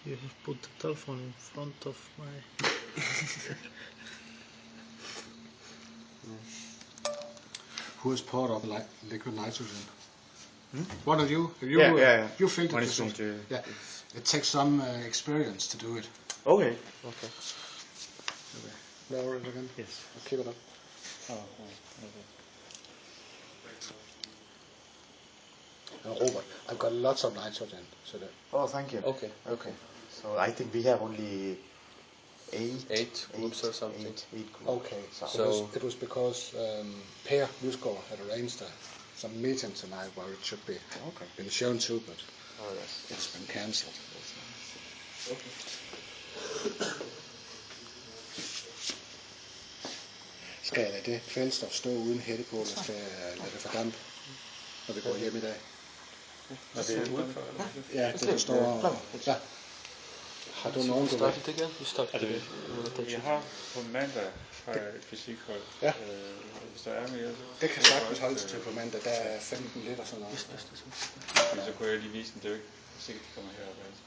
You have put the telephone in front of my... Who has poured up liquid nitrogen? One of you? Have you? Yeah. You filled When it it's yourself? going to... Yeah. It takes some experience to do it. Okay. Lower it again. Yes. Keep it up. Okay. Robert, I've got lots of nitrogen. So that. Oh, thank you. Okay. So I think we have only 8 groups or something. Eight groups. Okay. So it was because Per Lysgaard had arranged some meeting tonight where it should be been shown to, but it's been cancelled. okay. Skal jeg lade det kvælstof stå uden hætte på, eller skal jeg lade det fordampe, når vi går hjem i dag? Er det udenfor? Ja, det står... Ja. Har du nogen, du vil? Start det igen? Vi starter det igen. Jeg har på mandag et fysikhold. Ja. Hvis der er mere, Det kan sagtens holdes til på mandag. Der er 15 liter sådan noget. så kunne jeg lige vise den. Det er jo ikke sikkert, de kommer herop. Altså.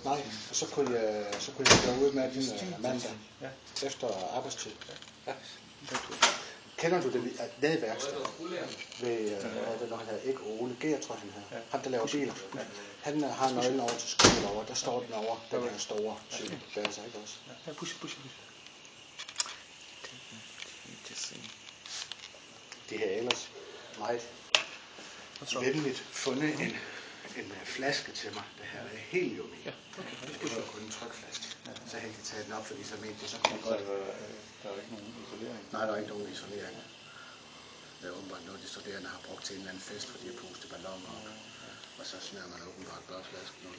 Nej, og så kunne jeg gå ud med den mandag efter arbejdstid. Ja. Kender du det nede i værkstedet? Ved, når han hedder ikke Ole Geer, tror jeg han hedder. Ham, der laver biler. Han har nøglen over til skolen over. Der står den over, den her store cykel. Det er altså ikke også. Ja, push. De har ellers meget venligt fundet en flaske til mig. Det her er helium i. Det var kun en trykflaske. Så han kan tage den op, fordi så mente det, så kunne godt. Der er ikke nogen isolering. Nej, der er ikke nogen isolering. Det er åbenbart noget, de studerende har brugt til en eller anden fest, fordi de har pustet balloner op. Og så smider man åbenbart bare flasken ud.